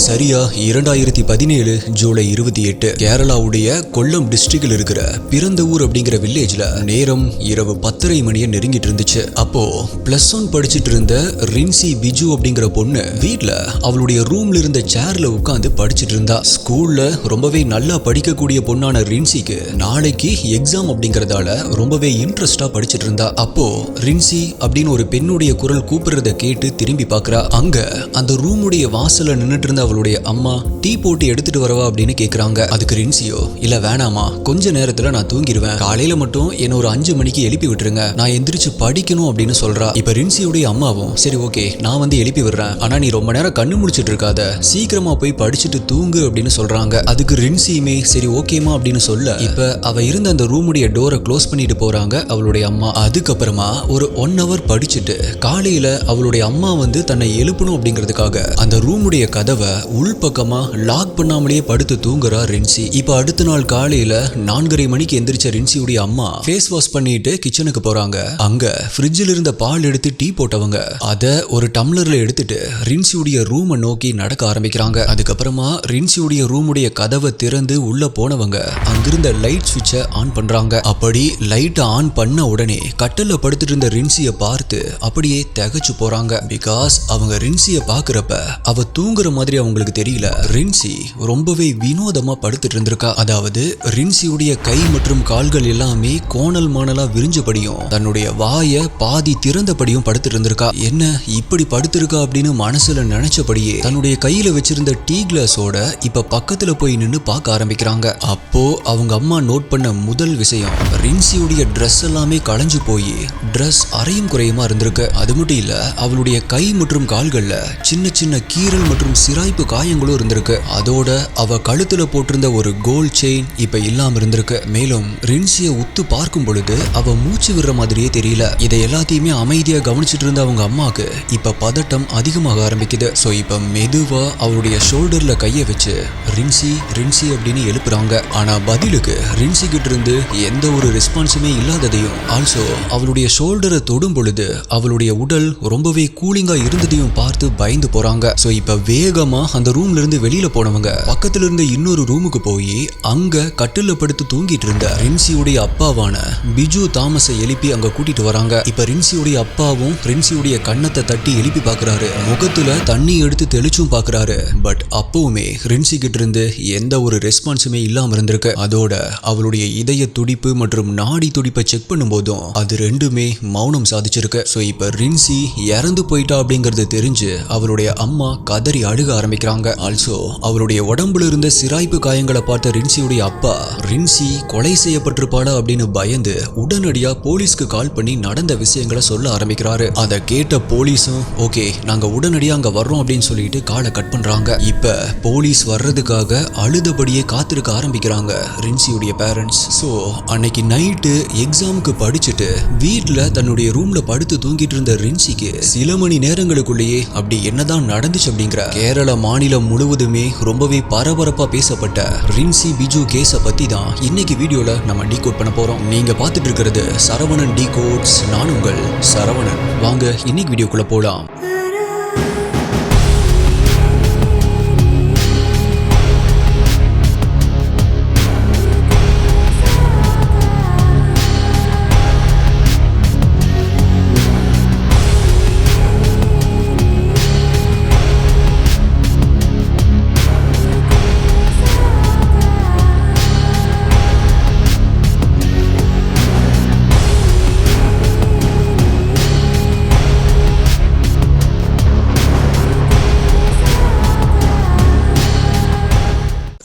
சரியா 2017 ஜூலை 28 கேரளாவுடைய கொல்லம் டிஸ்ட்ரிக்ட்ல இருக்கிற பிறந்த ஊர் அப்படிங்கிற வில்லேஜ்ல நேரம் இரவு 10:30 மணியை நெருங்கிட்டு இருந்துச்சு. அப்போ +1 படிச்சுட்டு இருந்த ரின்சி பிஜு அப்படிங்கிற பொண்ணு வீட்ல அவளுடைய ரூம்ல இருந்த சேர்ல உட்கார்ந்து படிச்சுட்டு இருந்தா. ஸ்கூல்ல ரொம்பவே நல்லா படிக்கக்கூடிய பொண்ணான ரின்சிக்கு நாளைக்கு எக்ஸாம் அப்படிங்கறதால ரொம்பவே இன்ட்ரெஸ்டா படிச்சுட்டு இருந்தா. அப்போ ரின்சி அப்படின்னு ஒரு பெண்ணுடைய குரல் கூப்பிடுறத கேட்டு திரும்பி பாக்குறா. அங்க அந்த ரூமுடைய வாசல்ல நின்னுட்டு இருந்த அவளுடைய அம்மா டீ போட்டு எடுத்துட்டு வரவா அப்படின்னு கேக்குறாங்க. அதுக்கு ரின்சியோ, இல்ல வேணாமா, கொஞ்ச நேரத்துல நான் தூங்கிடுவேன், காலையில மட்டும் என்ன ஒரு 5 மணிக்கு எழுப்பி விட்டுருங்க, நான் எந்திரிச்சு படிக்கணும் அப்படின்னு சொல்றா. இப்ப ரின்சியுடைய அம்மாவும் சரி ஓகே நான் வந்து எழுப்பி விடுறேன், ஆனா நீ ரொம்ப நேரம் கண்ணு முடிச்சிட்டு இருக்காத, சீக்கிரமா போய் படிச்சுட்டு தூங்கு அப்படின்னு சொல்றாங்க. அதுக்கு ரின்சியுமே சரி ஓகேமா அப்படின்னு சொல்ல இப்ப அவ இருந்த அந்த ரூமுடைய டோரை க்ளோஸ் பண்ணிட்டு போறாங்க அவளுடைய அம்மா. அதுக்கப்புறமா ஒரு 1 hour படிச்சுட்டு காலையில அவளுடைய அம்மா வந்து தன்னை எழுப்பணும் அப்படிங்கிறதுக்காக அந்த ரூமுடைய கதவை உள்பக்கமா லாக் பண்ணாமலேயே படுத்து தூங்குறா ரின்சி. இப்ப அடுத்த நாள் காலையில 4:30 மணிக்கு எந்திரிச்ச ரின்சியுடைய அம்மா ஃபேஸ் வாஷ் பண்ணிட்டு கிச்சனுக்கு போறாங்க. அங்க ஃப்ரிட்ஜில் இருந்த பால் எடுத்து டீ போட்டவங்க அத ஒரு டம்ளர்ல எடுத்துட்டு ரின்சியுடைய ரூமை நோக்கி நடக்க ஆரம்பிக்கிறாங்க. அதுக்கப்புறமா ரின்சியுடைய ரூமுடைய கதவை திறந்து உள்ள போனவங்க அங்கிருந்த லைட் சுவிட்சை ஆன் பண்றாங்க. அப்படி லைட்டை ஆன் பண்ண உடனே கட்டல்ல படுத்துட்டு இருந்த ரின்சியை பார்த்து அப்படியே திகைச்சு போறாங்க. பிகாஸ் அவங்க ரின்சியை பாக்குறப்ப அவ தூங்குற மாதிரி அவங்களுக்கு தெரியல. ரின்சி ரொம்பவே வினோதமா படுத்துட்டு இருந்திருக்கா. அதாவது ரின்சியுடைய கை மற்றும் கால்கள் எல்லாமே கோணல் மாணலா விரிஞ்சபடியும் தன்னுடைய வாயை பாதி திறந்தபடியும் படுத்துட்டு இருந்திருக்கா. என்ன இப்படி படுத்திருக்கா அப்படின்னு மனசுல நினைச்சபடியே தன்னுடைய கையில வச்சிருந்த டீ கிளாஸோட இப்ப பக்கத்துல போய் நின்னு பார்க்க ஆரம்பிக்கிறாங்க. அப்போ அவங்க அம்மா நோட் பண்ண முதல் விஷயம், ரின்சியுடைய ட்ரெஸ் எல்லாமே களைஞ்சு போய் ட்ரெஸ் அரையும் குறையுமா இருந்திருக்கு. அது மட்டும் இல்ல, அவளுடைய கை மற்றும் கால்கள்ல சின்ன சின்ன கீறல் மற்றும் சிராய்ப்பு காயங்களும் இருந்திருக்கு. அதோட அவ கழுத்துல போட்டிருந்த ஒரு கோல்ட் செயின் இப்ப இல்லாம இருந்திருக்கு. மேலும் ரின்சியை உத்து பார்க்கும் பொழுது அவ மூச்சு விடுற மாதிரியே தெரியல. இதை எல்லாத்தையுமே அமைதியா கவனிச்சுட்டு இருந்த அவங்க அம்மாக்கு இப்ப பதட்டம் அதிகமாக ஆரம்பிக்குது. சோ இப்ப மெதுவா அவளுடைய ஷோல்டர்ல கைய வச்சு ரின்சி ரின்சி அப்படின்னு எழுப்புறாங்க. ஆனா பதிலுக்கு ரின்சி கிட்ட இருந்து எந்த ஒரு ரெஸ்பான்ஸுமே இல்லாததையும், ஆல்சோ அவளுடைய ஷோல்டரை தொடும் பொழுது அவளுடைய உடல் ரொம்பவே கூலிங்கா இருந்ததையும் பார்த்து பயந்து போறாங்க. சோ இப்ப வேகமா அந்த ரூம்ல இருந்து வெளியில போனவங்க பக்கத்துல இருந்த இன்னொரு ரூமுக்கு போய் அங்க கட்டில்ல படுத்து தூங்கிட்டு இருந்த ரின்சியுடைய அப்பாவான பிஜு தாமஸை எழுப்பி அங்க கூட்டிட்டு வராங்க. இப்ப ரின்சியுடைய அப்பாவும் ரின்சியுடைய கண்ணத்தை தட்டி எழுப்பி பாக்குறாரு. முகத்துல தண்ணி எடுத்து தெளிச்சும் பாக்குறாரு. பட் அப்பவுமே ரின்சி கிட்ட இருந்து எந்த ஒரு ரெஸ்பான்ஸுமே இல்லாம இருந்திருக்கு. அதோட அவளுடைய இதய துடிப்பு மற்றும் நாடி துடிப்பை செக் பண்ணும் போதும் அது ரெண்டுமே மௌனம் சாதிச்சிருக்கு. சோ இப்ப ரின்சி இறந்து போயிட்டா அப்படிங்கறது தெரிஞ்சு அவளுடைய அம்மா கதறி அழுக ஆரம்பிக்கிறாங்க. ஆல்சோ அவளுடைய உடம்புல இருந்த சிராய்ப்பு காயங்களை பார்த்த ரின்சியுடைய அப்பா ரின்சி கொலை செய்யப்பட்டிருப்பாளா அப்படின்னு பயந்து உடனடியா போலீஸ்க்கு கால் பண்ணி நடந்த விஷயங்களை சொல்ல ஆரம்பிக்கிறாரு. அதை கேட்ட போலீஸும் ஓகே நாங்க உடனடியா அங்க வர்றோம் அப்படின்னு சொல்லிட்டு காலை கட் பண்றாங்க. இப்ப போலீஸ் வர்றதுக்காக அழுதபடியே காத்திருக்க ஆரம்பிக்கிறாங்க ரின்சியுடைய பேரண்ட்ஸ். சோ அன்னைக்கு நைட்டு எக்ஸாமுக்கு படிச்சுட்டு வீட்ல தன்னுடைய ரூம்ல படுத்து தூங்கிட்டு இருந்த ரின்சிக்கு சில மணி நேரங்களுக்குள்ளேயே அப்படி என்னதான் நடந்துச்சு அப்படிங்கிற கேரள மாநிலம் முழுவதுமே ரொம்பவே பரபரப்பா பேசப்பட்ட ரின்சி பிஜு கேஸ பத்தி தான் இன்னைக்கு வீடியோல நம்ம டீகோட் பண்ண போறோம். நீங்க பார்த்துட்டு இருக்கிறது சரவணன் டீகோட்ஸ். நான் உங்கள் சரவணன். வாங்க இன்னைக்கு வீடியோக்குள்ள போலாம்.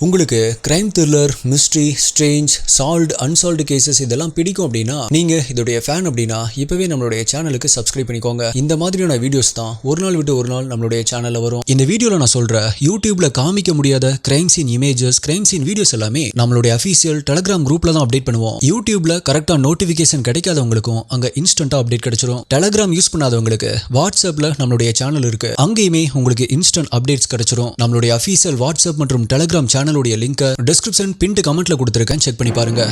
உங்களுக்கு crime thriller, mystery, strange, solved, unsolved cases இதெல்லாம் பிடிக்கும் அப்படின்னா நீங்க இதோடைய ஃபேன் அப்படின்னா இப்பவே நம்மளுடைய சேனலுக்கு சப்ஸ்கிரைப் பண்ணிக்கோங்க. இந்த மாதிரியான வீடியோஸ் தான் ஒரு நாள் விட்டு ஒரு நாள் நம்மளுடைய சேனல்ல வரும். இந்த வீடியோல நான் சொல்ற யூடியூப்ல காமிக்க முடியாத crime scene images, crime scene videos எல்லாமே நம்மளுடைய அஃபீஷியல் டெலிகிராம் குரூப்ல தான் அப்டேட் பண்ணுவோம். யூடியூப்ல கரெக்டா நோட்டிபிகேஷன் கிடைக்காதவங்களுக்கும் அங்க இன்ஸ்டன்டா அப்டேட் கிடைச்சிடும். டெலிகிராம் யூஸ் பண்ணாதவங்களுக்கு வாட்ஸ்அப்ல நம்மளுடைய சேனல் இருக்கு, அங்கேயுமே உங்களுக்கு இன்ஸ்டன்ட் அப்டேட்ஸ் கிடைச்சிடும். நம்மளுடைய அஃபீஷியல் வாட்ஸ்அப் மற்றும் டெலிகிராம் சேனலுடைய லிங்க் டிஸ்கிரிப்ஷன் பின்ட் கமெண்ட்ல கொடுத்திருக்கேன், செக் பண்ணி பாருங்க.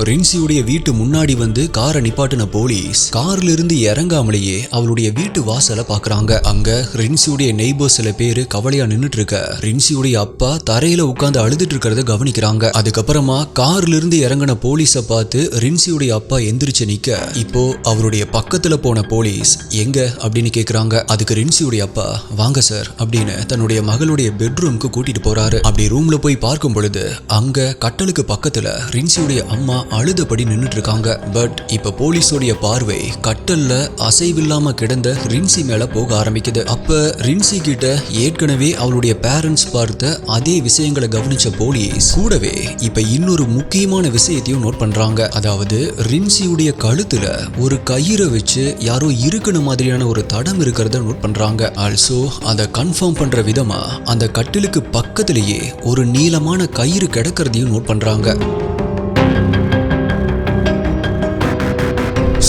ரின்சியுடைய வீட்டு முன்னாடி வந்து காரை நிப்பாட்டின போலீஸ் கார்ல இருந்து இறங்காமலேயே அவளுடைய வீட்டு வாசலை பாக்குறாங்க. அங்க ரின்சியுடைய நெய்பர்ஸ் சில பேரு கவலையா நின்னுட்டு இருக்க ரின்சியுடைய அப்பா தரையில உட்கார்ந்து அழுதுட்டு இருக்கிறத கவனிக்கிறாங்க. அதுக்கப்புறமா கார்ல இருந்து இறங்கின போலீஸை பார்த்து ரின்சியுடைய அப்பா எந்திரிச்சு நிக்க இப்போ அவருடைய பக்கத்துல போன போலீஸ் எங்க அப்படின்னு கேக்குறாங்க. அதுக்கு ரின்சியுடைய அப்பா வாங்க சார் அப்படின்னு தன்னுடைய மகளுடைய பெட்ரூம்க்கு கூட்டிட்டு போறாரு. அப்படி ரூம்ல போய் பார்க்கும் பொழுது அங்க கட்டலுக்கு பக்கத்துல ரின்சியுடைய அம்மா அழுதபடி நின்னுட்டு இருக்காங்க. பட் இப்ப போலீஸோடைய பார்வை கட்டல்ல அசைவில்லாம கிடந்த ரின்சி மேல போக ஆரம்பிக்குது. அப்ப ரின்சி கிட்ட ஏற்கனவே அவளுடைய பேரண்ட்ஸ் பார்த்த அதே விஷயங்களை கவனிச்ச போலீஸ் கூடவே இப்ப இன்னொரு முக்கியமான விஷயத்தையும் நோட் பண்றாங்க. அதாவது ரின்சியுடைய கழுத்துல ஒரு கயிறை வச்சு யாரோ இருக்கணும் மாதிரியான ஒரு தடம் இருக்கிறத நோட் பண்றாங்க. ஆல்சோ அதை கன்ஃபார்ம் பண்ற விதமா அந்த கட்டிலுக்கு பக்கத்திலேயே ஒரு நீளமான கயிறு கிடக்கிறதையும் நோட் பண்றாங்க.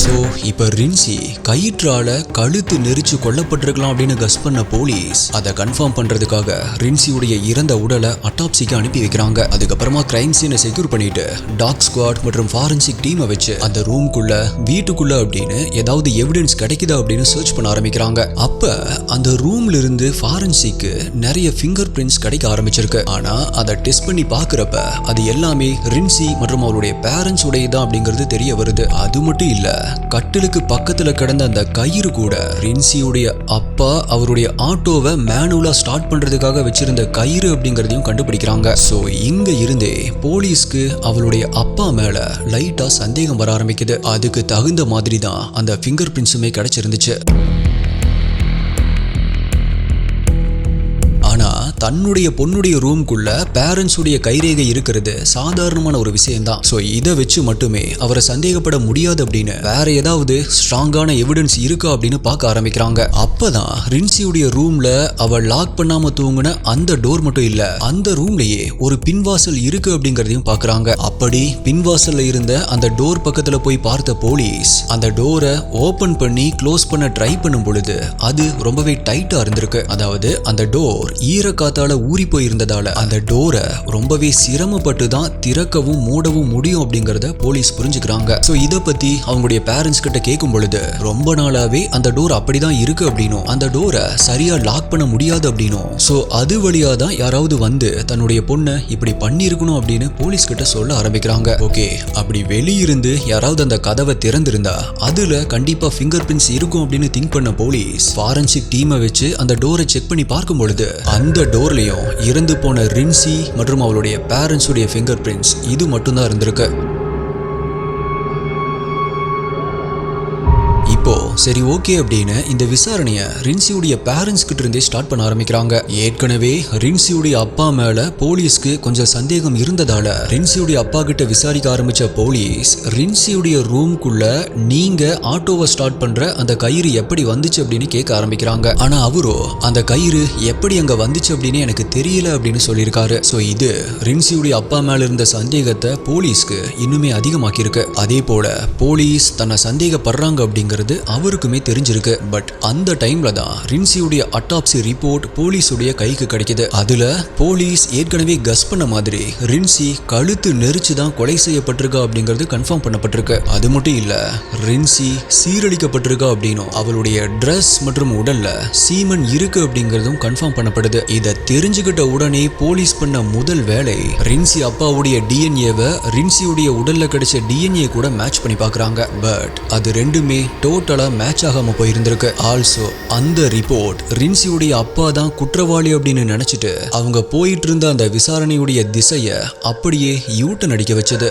சோ இப்ப ரின்சி கயிற்றால கழுத்து நெரிச்சு கொல்லப்பட்டிருக்கலாம் அப்படின்னு கஸ் பண்ண போலீஸ் அதை கன்ஃபார்ம் பண்றதுக்காக ரின்சியுடைய இறந்த உடலை அட்டாப்சிக்கு அனுப்பி வைக்கிறாங்க. அதுக்கப்புறமா கிரைம் சீனை செக்யூர் பண்ணிட்டு டாக் ஸ்குவாட் மற்றும் ஃபாரன்சிக் டீமை வச்சு அந்த ரூம்குள்ள வீட்டுக்குள்ள அப்படின்னு ஏதாவது எவிடன்ஸ் கிடைக்குதா அப்படின்னு சர்ச் பண்ண ஆரம்பிக்கிறாங்க. அப்ப அந்த ரூம்ல இருந்து ஃபாரன்சிக்கு நிறைய ஃபிங்கர் பிரிண்ட்ஸ் கிடைக்க ஆரம்பிச்சிருக்கு. ஆனா அதை டெஸ்ட் பண்ணி பாக்குறப்ப அது எல்லாமே ரின்சி மற்றும் அவருடைய பேரண்ட்ஸ் உடையதான் அப்படிங்கிறது தெரிய வருது. அது மட்டும் இல்ல, கட்டிலுக்கு பக்கத்துல கிடந்த அந்த கயிறு கூட ரின்சியுடைய அப்பா அவருடைய ஆட்டோவை மேனுவலா ஸ்டார்ட் பண்றதுக்காக வச்சிருந்த கயிறு அப்படிங்கறதையும் கண்டுபிடிக்கிறாங்க. சோ இங்க இருந்தே போலீஸ்க்கு அவளுடைய அப்பா மேல லைட்டா சந்தேகம் வர ஆரம்பிக்குது. அதுக்கு தகுந்த மாதிரி தான் அந்த ஃபிங்கர் பிரிண்ட்ஸுமே கிடைச்சிருந்துச்சு. ஆனா தன்னுடைய பொண்ணுடைய ரூம்குள்ள பேரண்ட்ஸ் உடைய கைரேகை இருக்கிறது சாதாரணமான ஒரு விஷயம் தான். சோ இதை வச்சு மட்டுமே அவரை சந்தேகப்பட முடியாது அப்படின்னு வேற ஏதாவது ஸ்ட்ராங்கான எவிடன்ஸ் இருக்கா அப்படின்னு பார்க்க ஆரம்பிக்கிறாங்க. அப்பதான் ரின்சியுடைய ரூம்ல அவள் லாக் பண்ணாம தூங்குன அந்த டோர் மட்டும் இல்ல, அந்த ரூம்லயே ஒரு பின்வாசல் இருக்கு அப்படிங்கறதையும் பாக்குறாங்க. அப்படி பின்வாசல்ல இருந்த அந்த டோர் பக்கத்துல போய் பார்த்த போலீஸ் அந்த டோரை ஓபன் பண்ணி க்ளோஸ் பண்ண ட்ரை பண்ணும் பொழுது அது ரொம்பவே டைட்டா இருந்திருக்கு. அதாவது அந்த டோர் ஈரக்காத்தால ஊறி போயிருந்ததால அந்த டோரை ரொம்பவே சிரமப்பட்டு தான் திறக்கவும் மூடவும் முடியும் அப்படிங்கறத போலீஸ் புரிஞ்சுக்கிறாங்க. சோ இத பத்தி அவங்களுடைய பேரண்ட்ஸ் கிட்ட கேட்கும் பொழுது ரொம்ப நாளாவே அந்த டோர் அப்படிதான் இருக்கு அப்படின்னும் அந்த டோரை சரியா லாக் பண்ண முடியாது அப்படின்னும் சோ அது வழியா தான் யாராவது வந்து தன்னுடைய பொண்ணை இப்படி பண்ணி இருக்கணும் அப்படின்னு போலீஸ் கிட்ட சொல்ல ஆரம்பிக்கிறாங்க. ஓகே, அப்படி வெளியிருந்து யாராவது அந்த கதவை திறந்திருந்தா அதுல கண்டிப்பா ஃபிங்கர் பிரிண்ட்ஸ் இருக்கும் அப்படின்னு திங்க் பண்ண போலீஸ் ஃபாரன்சிக் டீமை வச்சு அந்த டோரை செக் பண்ணி பார்க்கும் பொழுது அந்த டோர்லயும் இறந்து போன ரின்சி மற்றும் அவளுடைய பேரண்ட்ஸ் உடைய ஃபிங்கர் பிரிண்ட்ஸ் இது மட்டும்தான் இருந்திருக்கு. இப்போ சரி ஓகே அப்படின்னு இந்த விசாரணைய ரின்சியுடைய பேரண்ட்ஸ் கிட்ட இருந்தே ஸ்டார்ட் பண்ண ஆரம்பிக்கிறாங்க. ஏற்கனவே ரின்சியுடைய அப்பா மேல போலீஸ்க்கு கொஞ்சம் சந்தேகம் இருந்ததால ரின்சியுடைய அப்பா கிட்ட விசாரிக்க ஆரம்பிச்ச போலீஸ் ரின்சியுடைய ரூம்குள்ள நீங்க ஆட்டோவை ஸ்டார்ட் பண்ற அந்த கயிறு எப்படி வந்துச்சு அப்படின்னு கேட்க ஆரம்பிக்கிறாங்க. ஆனா அவரோ அந்த கயிறு எப்படி அங்க வந்துச்சு அப்படின்னு எனக்கு தெரியல அப்படின்னு சொல்லியிருக்காரு. சோ இது ரின்சியுடைய அப்பா மேல இருந்த சந்தேகத்தை போலீஸ்க்கு இன்னுமே அதிகமாக்கி இருக்கு. அதே போல போலீஸ் தன்னை சந்தேகப்படுறாங்க அப்படிங்கிறது அவருக்குமே தெரிஞ்சிருக்கு. பட் அந்த டைம்ல தான் ரின்சியுடைய அட்டாப்சி ரிப்போர்ட் போலீஸுடைய கைக்கு கிடைக்குது. அதுல போலீஸ் ஏற்கனவே கஸ் பண்ண மாதிரி ரின்சி கழுத்து நெரிச்சு தான் கொலை செய்யப்பட்டிருக்கா அப்படிங்கிறது கன்ஃபார்ம் பண்ணப்பட்டிருக்கு. அது மட்டும் இல்ல, ரின்சி சீரழிக்கப்பட்டிருக்கா அப்படின்னும் அவளுடைய ட்ரெஸ் மற்றும் உடல்ல சீமன் இருக்கு அப்படிங்கிறதும் கன்ஃபார்ம் பண்ணப்படுது. இதை தெரிஞ்சுக்கிட்ட உடனே போலீஸ் பண்ண முதல் வேலை ரின்சி அப்பாவுடைய டிஎன்ஏவை ரின்சியுடைய உடல்ல கிடைச்ச டிஎன்ஏ கூட மேட்ச் பண்ணி பாக்குறாங்க. பட் அது ரெண்டுமே டோட்டலா மேட்ச் ஆகாம போயிருந்திருக்கு. ஆல்சோ அந்த ரிப்போர்ட் ரின்சியுடைய அப்பா தான் குற்றவாளி அப்படின்னு நினைச்சிட்டு அவங்க போயிட்டு இருந்த அந்த விசாரணையுடைய திசையை அப்படியே யூட்டன் அடிக்க வச்சது.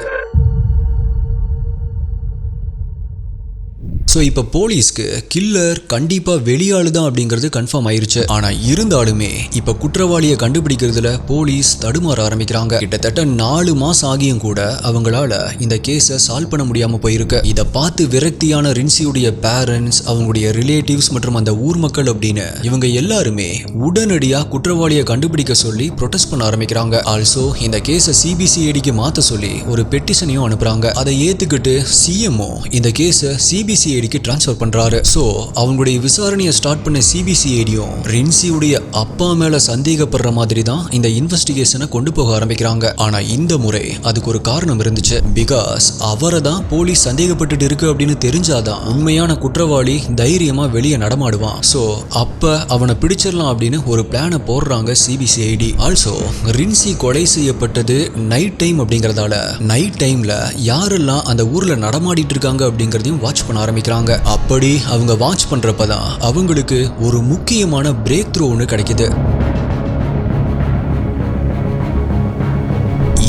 ஸோ இப்போ போலீஸ்க்கு கில்லர் கண்டிப்பாக வெளியாளு தான் அப்படிங்கிறது கன்ஃபார்ம் ஆயிருச்சு. ஆனால் இருந்தாலுமே இப்போ குற்றவாளியை கண்டுபிடிக்கிறதுல போலீஸ் தடுமாற ஆரம்பிக்கிறாங்க. கிட்டத்தட்ட 4 மாசம் ஆகியும் கூட அவங்களால இந்த கேஸை சால்வ் பண்ண முடியாமல் போயிருக்கு. இதை பார்த்து விரக்தியான ரின்சியுடைய பேரண்ட்ஸ், அவங்களுடைய ரிலேட்டிவ்ஸ் மற்றும் அந்த ஊர் மக்கள் அப்படின்னு இவங்க எல்லாருமே உடனடியாக குற்றவாளியை கண்டுபிடிக்க சொல்லி ப்ரொடெஸ்ட் பண்ண ஆரம்பிக்கிறாங்க. ஆல்சோ இந்த கேஸை சிபிசிஐடிக்கு மாற்ற சொல்லி ஒரு பெட்டிஷனையும் அனுப்புறாங்க. அதை ஏற்றுக்கிட்டு சிஎம்ஓ இந்த கேஸை சிபிசிஐடி சிபிசிஐடிக்கு டிரான்ஸ்ஃபர் பண்றாரு. சோ அவங்களுடைய விசாரணையை ஸ்டார்ட் பண்ண சிபிசிஐடியும் ரின்சியுடைய அப்பா மேல சந்தேகப்படுற மாதிரி தான் இந்த இன்வெஸ்டிகேஷனை கொண்டு போக ஆரம்பிக்கிறாங்க. ஆனா இந்த முறை அதுக்கு ஒரு காரணம் இருந்துச்சு. பிகாஸ் அவரை தான் போலீஸ் சந்தேகப்பட்டு இருக்கு அப்படின்னு தெரிஞ்சாதான் உண்மையான குற்றவாளி தைரியமா வெளியே நடமாடுவான். சோ அப்ப அவனை பிடிச்சிடலாம் அப்படின்னு ஒரு பிளானை போடுறாங்க சிபிசிஐடி. ஆல்சோ ரின்சி கொலை செய்யப்பட்டது நைட் டைம் அப்படிங்கறதால நைட் டைம்ல யாரெல்லாம் அந்த ஊர்ல நடமாடிட்டு இருக்காங்க அப்படிங்கறதையும் வாட்ச் பண்ண ஆரம்பிக்கிறாங்க. அப்படி அவங்க வாட்ச் பண்றப்பதான் அவங்களுக்கு ஒரு முக்கியமான பிரேக் த்ரூ ஒன்று கிடைக்குது.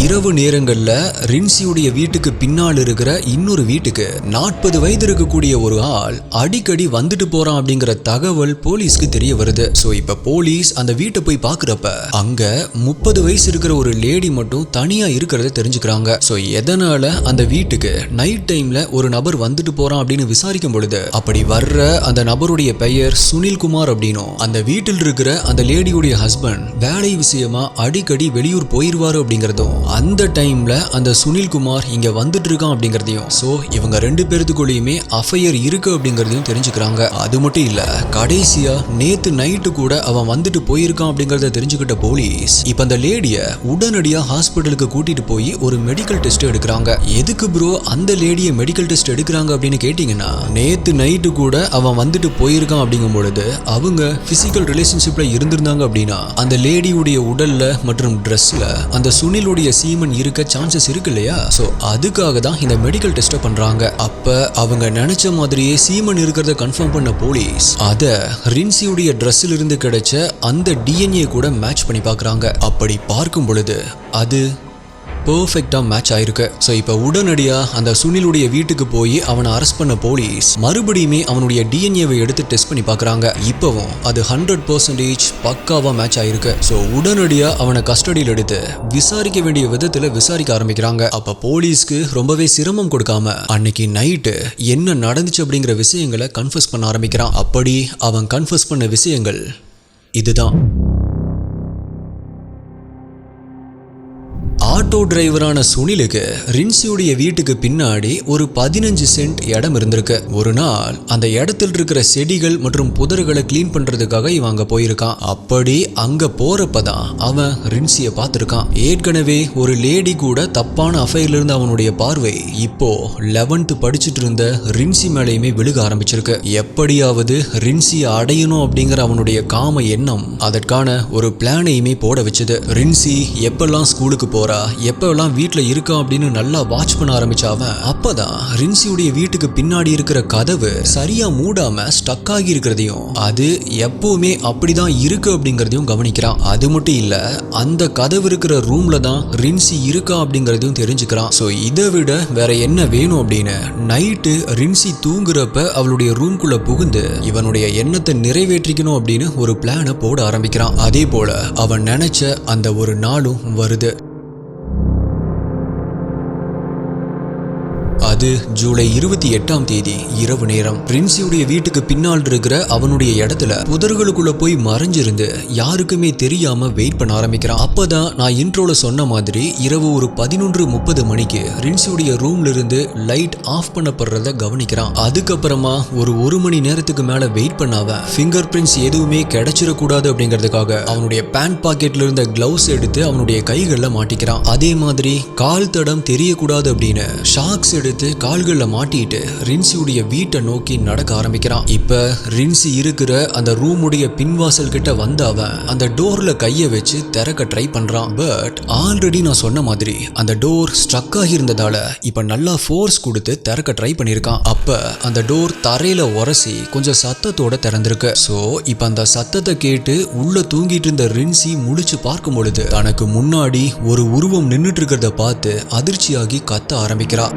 இரவு நேரங்கள்ல ரின்சியுடைய வீட்டுக்கு பின்னால் இருக்கிற இன்னொரு வீட்டுக்கு 40 வயது இருக்கக்கூடிய ஒரு ஆள் அடிக்கடி வந்துட்டு போறான் அப்படிங்கிற தகவல் போலீஸ்க்கு தெரிய வருது. சோ இப்ப போலீஸ் அந்த வீட்டை போய் பாக்குறப்ப அங்க 30 வயசு இருக்கிற ஒரு லேடி மட்டும் தனியா இருக்கிறத தெரிஞ்சுக்கிறாங்க. சோ எதனால அந்த வீட்டுக்கு நைட் டைம்ல ஒரு நபர் வந்துட்டு போறான் அப்படின்னு விசாரிக்கும் பொழுது அப்படி வர்ற அந்த நபருடைய பெயர் சுனில்குமார் அப்படின்னும் அந்த வீட்டில் இருக்கிற அந்த லேடியுடைய ஹஸ்பண்ட் வேலை விஷயமா அடிக்கடி வெளியூர் போயிருவாரு அப்படிங்கறதும் அந்த டைம்ல அந்த சுனில்குமார் இங்க வந்துட்டு இருக்கான் அப்படிங்கறதையும் சோ இவங்க 2 பேருக்குள்ளேயுமே அஃபையர் இருக்கு அப்படிங்கறதையும் தெரிஞ்சுக்கிறாங்க. அது மட்டும் இல்ல கடைசியா நேத்து நைட்டு கூட அவன் வந்துட்டு போயிருக்கான் அப்படிங்கறத தெரிஞ்சுக்கிட்ட போலீஸ் இப்ப அந்த லேடிய உடனடியா ஹாஸ்பிட்டலுக்கு கூட்டிட்டு போய் ஒரு மெடிக்கல் டெஸ்ட் எடுக்கிறாங்க. எதுக்கு ப்ரோ அந்த லேடிய மெடிக்கல் டெஸ்ட் எடுக்கிறாங்க அப்படின்னு கேட்டீங்கன்னா நேத்து நைட்டு கூட அவன் வந்துட்டு போயிருக்கான் அப்படிங்கும் பொழுது அவங்க பிசிக்கல் ரிலேஷன்ஷிப்ல இருந்திருந்தாங்க அப்படின்னா அந்த லேடியுடைய உடல்ல மற்றும் ட்ரெஸ்ல அந்த சுனிலுடைய சீமன் இருக்க சான்சஸ் இருக்கு இல்லையா. சோ அதுக்காக தான் இந்த மெடிக்கல் டெஸ்ட் பண்றாங்க. அப்ப அவங்க நினைச்ச மாதிரியே சீமன் இருக்கிறத கன்ஃபார்ம் பண்ண போலீஸ் அத ரின்சியுடைய ட்ரெஸ்ல இருந்து கிடைச்ச அந்த டிஎன்ஏ கூட மேட்ச் பண்ணி பார்க்கறாங்க. அப்படி பார்க்கும் பொழுது அது பெர்ஃபெக்ட்டா மேட்ச் ஆயிருக்கு. ஸோ இப்போ உடனடியா அந்த சுனிலுடைய வீட்டுக்கு போய் அவனை அரெஸ்ட் பண்ண போலீஸ் மறுபடியுமே அவனுடைய டிஎன்ஏவை எடுத்து டெஸ்ட் பண்ணி பார்க்குறாங்க. இப்போவும் அது 100% பக்காவா மேட்ச் ஆயிருக்கு. ஸோ உடனடியா அவனை கஸ்டடியில் எடுத்து விசாரிக்க வேண்டிய விதத்தில் விசாரிக்க ஆரம்பிக்கிறாங்க. அப்போ போலீஸ்க்கு ரொம்பவே சிரமம் கொடுக்காம அன்னைக்கு நைட்டு என்ன நடந்துச்சு அப்படிங்கிற விஷயங்களை கன்ஃபஸ் பண்ண ஆரம்பிக்கிறான். அப்படி அவன் கன்ஃபஸ் பண்ண விஷயங்கள் இதுதான். ஆட்டோ டிரைவரான சுனிலுக்கு ரின்சியுடைய வீட்டுக்கு பின்னாடி ஒரு 15 சென்ட் இடம் இருந்திருக்கு. ஒரு நாள் அந்த இடத்தில் இருக்கிற செடிகள் மற்றும் புதர்களை கிளீன் பண்றதுக்காக இவன் அங்க போயிருக்கான். அப்படி அங்க போறப்பதான் அவன் ரின்சிய பார்த்திருக்கான். ஏற்கனவே ஒரு லேடி கூட தப்பான அஃபைர்ல இருந்து அவனுடைய பார்வை இப்போ 11th படிச்சுட்டு இருந்த ரின்சி மேலேயுமே விழுக ஆரம்பிச்சிருக்கு. எப்படியாவது ரின்சியை அடையணும் அப்படிங்கிற அவனுடைய காம எண்ணம் அதற்கான ஒரு பிளானையுமே போட வச்சது. ரின்சி எப்பெல்லாம் ஸ்கூலுக்கு போறா எப்பெல்லாம் வீட்டுல இருக்கா அப்படின்னு நல்லா வாட்ச் பண்ண ஆரம்பிச்சாவன். அப்பதான் ரின்சியுடைய வீட்டுக்கு பின்னாடி இருக்கிற கதவு சரியா மூடாம ஸ்டக் ஆகி இருக்கிறதையும் அது எப்பவுமே அப்படிதான் இருக்கு அப்படிங்கறதையும் கவனிக்கிறான். அது மட்டும் இல்ல அந்த கதவு இருக்கிற ரூம்ல தான் ரின்சி இருக்கா அப்படிங்கறதையும் தெரிஞ்சுக்கிறான். சோ இதை விட வேற என்ன வேணும் அப்படின்னு நைட்டு ரின்சி தூங்குறப்ப அவளுடைய ரூம்குள்ள புகுந்து இவனுடைய எண்ணத்தை நிறைவேற்றிக்கணும் அப்படின்னு ஒரு பிளானை போட ஆரம்பிக்கிறான். அதே போல அவன் நினைச்ச அந்த ஒரு நாளும் வருது. அது ஜூலை 28ஆம் தேதி இரவு நேரம். ரின்சியுடைய வீட்டுக்கு பின்னால் இருக்கிற அவனுடைய இடத்துல புதர்களுக்குள்ள போய் மறைஞ்சிருந்து யாருக்குமே தெரியாம வெயிட் பண்ண ஆரம்பிக்கிறான். அப்பதான் நான் இன்ட்ரோல சொன்ன மாதிரி இரவு ஒரு 11:30 மணிக்கு ரின்சியுடைய ரூம்ல இருந்து லைட் ஆஃப் பண்ணப்படுறத கவனிக்கிறான். அதுக்கப்புறமா ஒரு 1 மணி நேரத்துக்கு மேல வெயிட் பண்ணாவ ஃபிங்கர் பிரிண்ட்ஸ் எதுவுமே கிடைச்சிடக்கூடாது அப்படிங்கிறதுக்காக அவனுடைய பேண்ட் பாக்கெட்ல இருந்த கிளவுஸ் எடுத்து அவனுடைய கைகள்ல மாட்டிக்கிறான். அதே மாதிரி கால் தடம் தெரியக்கூடாது அப்படின்னு ஷாக்ஸ் எடுத்து கால்கள்ல மாட்டிட்டு ரின்சியுடைய வீட்டை நோக்கி நடக்க ஆரம்பிக்கிறான். இப்ப ரின்சி இருக்கிற அந்த ரூமுடைய பின்வாசல் கிட்ட வந்த அவன் அந்த டோர்ல கைய வச்சு திறக்க ட்ரை பண்றான். பட் ஆல்ரெடி நான் சொன்ன மாதிரி அந்த டோர் ஸ்ட்ரக் ஆகி இருந்ததால இப்ப நல்லா ஃபோர்ஸ் கொடுத்து திறக்க ட்ரை பண்ணிருக்கான். அப்ப அந்த டோர் தரையில உரசி கொஞ்சம் சத்தத்தோட திறந்திருக்கு. சோ இப்ப அந்த சத்தத்தை கேட்டு உள்ள தூங்கிட்டு இருந்த ரின்சி முழிச்சு பார்க்கும் பொழுது தனக்கு முன்னாடி ஒரு உருவம் நின்னுட்டு இருக்கிறத பார்த்து அதிர்ச்சியாகி கத்த ஆரம்பிக்கிறா.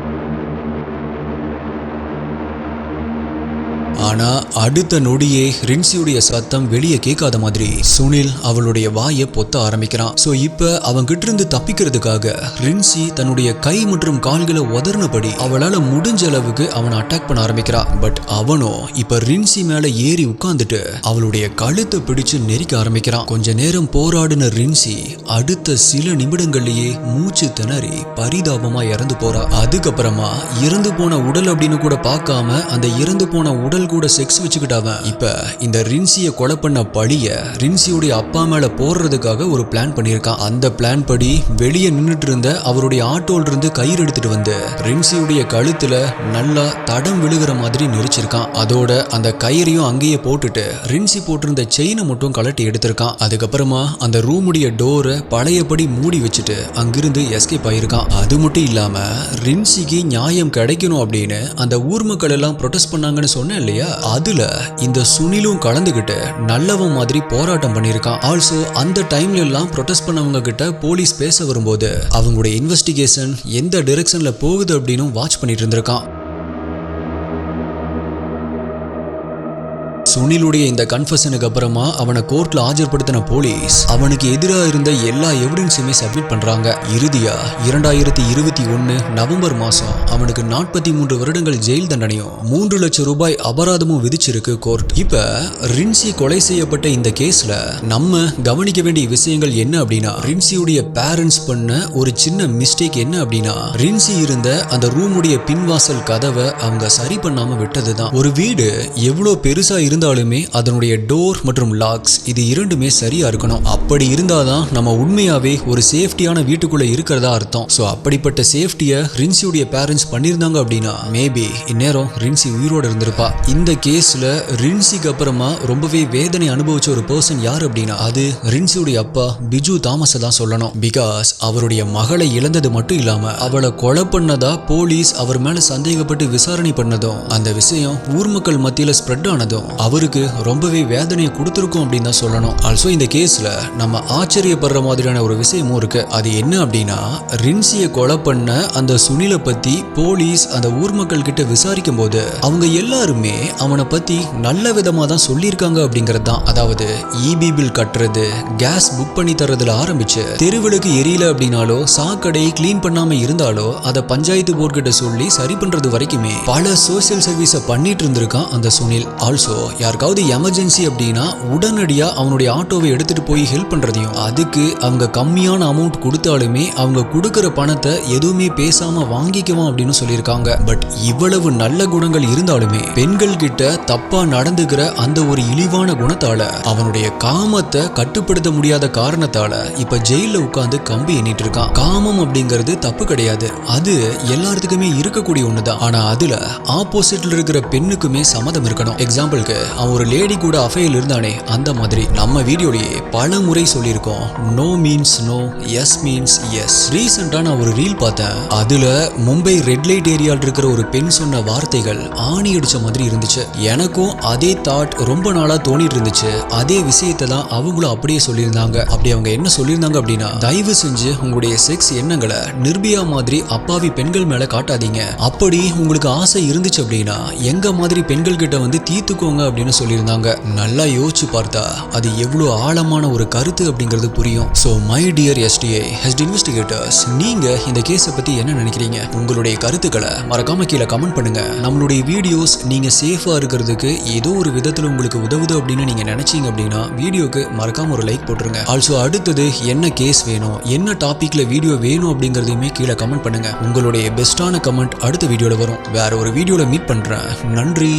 ஆனா அடுத்த நொடியே ரின்சியுடைய சத்தம் வெளியே கேட்காத மாதிரி சுனில் அவளுடைய வாயை பொத்த ஆரம்பிக்கிறான். சோ இப்ப அவங்க கிட்ட இருந்து தப்பிக்கிறதுக்காக ரின்சி தன்னுடைய கை மற்றும் கால்களை உதறினபடி அவளால முடிஞ்ச அளவுக்கு அவனை அட்டாக் பண்ண ஆரம்பிக்கிறா. பட் அவனோ இப்ப ரின்சி மேல ஏறி உட்கார்ந்துட்டு அவளுடைய கழுத்தை பிடிச்சு நெரிக்க ஆரம்பிக்கிறான். கொஞ்ச நேரம் போராடின ரின்சி அடுத்த சில நிமிடங்கள்லயே மூச்சு திணறி பரிதாபமா இறந்து போறா. அதுக்கப்புறமா இறந்து போன உடல் அப்படின்னு கூட பார்க்காம அந்த இறந்து போன உடல் கூட செக்ஸ் வச்சுக்கிட்டாவன் இப்ப இந்த ரின்சியை கொலை பண்ண பழிய ரின்சியுடைய அப்பா மேல போடுறதுக்காக ஒரு பிளான் பண்ணியிருக்கான். அந்த பிளான் படி வெளியே நின்றுட்டு இருந்த அவருடைய ஆட்டோல இருந்து கயிறு எடுத்துட்டு வந்து ரின்சியுடைய கழுத்துல நல்லா தடம் விழுகிற மாதிரி நெரிச்சிருக்கான். அதோட அந்த கயிறையும் அங்கேயே போட்டுட்டு ரின்சி போட்டிருந்த செயினை மட்டும் கலட்டி எடுத்திருக்கான். அதுக்கப்புறமா அந்த ரூமுடைய டோரை பழையபடி மூடி வச்சுட்டு அங்கிருந்து எஸ்கேப் ஆயிருக்கான். அது மட்டும் இல்லாம ரின்சிக்கு நியாயம் கிடைக்கணும் அப்படின்னு அந்த ஊர் மக்கள் எல்லாம் ப்ரொடெஸ்ட் பண்ணாங்கன்னு சொன்னேன் இல்லையா, அதுல இந்த சுனிலும் கலந்துகிட்டு நல்லவன் மாதிரி போராட்டம் பண்ணியிருக்கான். ஆல்சோ அந்த டைம்ல எல்லாம் ப்ரொடெஸ்ட் பண்ணவங்க கிட்ட போலீஸ் பேச வரும்போது அவங்களுடைய இன்வெஸ்டிகேஷன் எந்த டைரக்ஷன்ல போகுது அப்படின்னு வாட்ச் பண்ணிட்டு இருந்திருக்கான். சுனிலுடைய இந்த கன்ஃபெஷனுக்கு அப்புறமா அவனை கோர்ட்ல ஆஜர்படுத்தின போலீஸ் அவனுக்கு எதிராக இருந்த எல்லா எவிடன்ஸுமே சப்மிட் பண்றாங்க. இறுதியா 2021 நவம்பர் மாசம் அவனுக்கு 43 வருடங்கள் ஜெயில் தண்டனையும் 3 லட்சம் ரூபாய் அபராதமும் விதிச்சிருக்கு கோர்ட். இப்ப ரின்சி கொலை செய்யப்பட்ட இந்த கேஸ்ல நம்ம கவனிக்க வேண்டிய விஷயங்கள் என்ன அப்படின்னா, ரின்சியுடைய பேரண்ட்ஸ் பண்ண ஒரு சின்ன மிஸ்டேக் என்ன அப்படின்னா, ரின்சி இருந்த அந்த ரூமுடைய பின்வாசல் கதவை அவங்க சரி பண்ணாம விட்டதுதான். ஒரு வீடு எவ்வளவு பெருசா இருந்தாலுமே அதனுடைய டோர் மற்றும் லாக்ஸ் இது இரண்டுமே சரியா இருக்கணும். அப்படி இருந்தாதான் நம்ம உண்மையாவே ஒரு சேஃப்டியான வீட்டுக்குள்ள இருக்கிறதா அர்த்தம். சோ அப்படிப்பட்ட சேஃப்டியை ரின்சியுடைய பேரண்ட்ஸ் பண்ணிருந்தாங்க அப்படின்னா மேபி இந்நேரம் ரின்சி உயிரோட இருந்திருப்பா. இந்த கேஸ்ல ரின்சிக்கு அப்புறமா ரொம்பவே வேதனை அனுபவிச்ச ஒரு பர்சன் யார் அப்படின்னா அது ரின்சியுடைய அப்பா பிஜு தாமஸ் தான் சொல்லணும். பிகாஸ் அவருடைய மகளை இழந்தது மட்டும் இல்லாம அவளை கொலை பண்ணதா போலீஸ் அவர் மேல சந்தேகப்பட்டு விசாரணை பண்ணதும் அந்த விஷயம் ஊர் மக்கள் மத்தியில ஸ்ப்ரெட் ஆனதும் அவருக்கு ரொம்பவே வேதனையை கொடுத்துருக்கும் அப்படின்னு தான் சொல்லணும். ஆல்சோ இந்த கேஸ்ல நம்ம ஆச்சரியப்படுற மாதிரியான ஒரு விஷயமும் இருக்கு. அது என்ன அப்படின்னா, ரின்சியை கொலை பண்ண அந்த சுனிலை பத்தி போலீஸ் அந்த ஊர் மக்கள் கிட்ட விசாரிக்கும் போது அவங்க எல்லாருமே அவனை பத்தி நல்ல விதமா தான் சொல்லியிருக்காங்க அப்படிங்கிறது தான். அதாவது இபி பில் கட்டுறது, கேஸ் புக் பண்ணி தர்றதுல ஆரம்பிச்சு தெருவிளக்கு எரியல அப்படின்னாலோ சாக்கடை கிளீன் பண்ணாம இருந்தாலோ அதை பஞ்சாயத்து போர்டு கிட்ட சொல்லி சரி பண்றது வரைக்குமே பல சோசியல் சர்வீஸை பண்ணிட்டு இருந்திருக்கான் அந்த சுனில். ஆல்சோ யாருக்காவது எமர்ஜென்சி அப்படின்னா உடனடியா அவனுடைய ஆட்டோவை எடுத்துட்டு போய் ஹெல்ப் பண்றதையும், அதுக்கு அவங்க கம்மியான அமௌண்ட் கொடுத்தாலுமே அவங்க கொடுக்கிற பணத்தை எதுவுமே பேசாம வாங்கிக்குவோம் அப்படின்னு சொல்லியிருக்காங்க. பட் இவ்வளவு நல்ல குணங்கள் இருந்தாலுமே பெண்கள் கிட்ட தப்பா நடந்துக்கிற அந்த ஒரு இழிவான குணத்தால அவனுடைய காமத்தை கட்டுப்படுத்த முடியாத காரணத்தால இப்ப ஜெயில உட்கார்ந்து கம்பி எண்ணிட்டு இருக்கான். காமம் அப்படிங்கிறது தப்பு கிடையாது, அது எல்லாத்துக்குமே இருக்கக்கூடிய ஒண்ணுதான். ஆனா அதுல ஆப்போசிட்ல இருக்கிற பெண்ணுக்குமே சம்மதம் இருக்கணும். எக்ஸாம்பிளுக்கு அவன் ஒரு லேடி கூட அஃபையர் இருந்தானே, அந்த மாதிரி நம்ம வீடியோலயே பல முறை சொல்லியிருக்கோம், no means no, yes means yes. ரீசெண்டா நான் ஒரு ரீல் பார்த்தேன். அதுல மும்பை ரெட் லைட் ஏரியால இருக்கிற ஒரு பெண் சொன்ன வார்த்தைகள் ஆணி அடிச்ச மாதிரி இருந்துச்சு. எனக்கும் அதே தாட் ரொம்ப நாளா தோணிட்டு இருந்துச்சு. அதே விஷயத்தை தான் அவங்களும் அப்படியே சொல்லியிருந்தாங்க. அப்படி அவங்க என்ன சொல்லியிருந்தாங்க அப்படின்னா, தயவு செஞ்சு உங்களுடைய செக்ஸ் எண்ணங்களை நிர்பியா மாதிரி அப்பாவி பெண்கள் மேல காட்டாதீங்க. அப்படி உங்களுக்கு ஆசை இருந்துச்சு அப்படின்னா எங்க மாதிரி பெண்கள் கிட்ட வந்து தீர்த்துக்கோங்க அப்படின்னு சொல்லியிருந்தாங்க. நல்லா யோசிச்சு பார்த்தா அது எவ்வளவு ஆழமான ஒரு கருத்து அப்படிங்கிறது புரியும். So my dear STI hostess investigators, நீங்க இந்த கேஸை பத்தி என்ன நினைக்கிறீங்க? உங்களுடைய கருத்துக்களை மறக்காம கீழே கமெண்ட் பண்ணுங்க. நம்மளுடைய வீடியோஸ் நீங்க சேஃபா இருக்கிறதுக்கு ஏதோ ஒரு விதத்துல உங்களுக்கு உதவுது அப்படின்னு நீங்க நினைச்சீங்க அப்படின்னா வீடியோக்கு மறக்காம ஒரு லைக் போட்டுருங்க. ஆல்சோ அடுத்தது என்ன கேஸ் வேணும், என்ன டாபிக்ல வீடியோ வேணும் அப்படிங்கறதையுமே கீழே கமெண்ட் பண்ணுங்க. உங்களுடைய பெஸ்டான கமெண்ட் அடுத்த வீடியோல வரும். வேற ஒரு வீடியோல மீட் பண்றேன். நன்றி.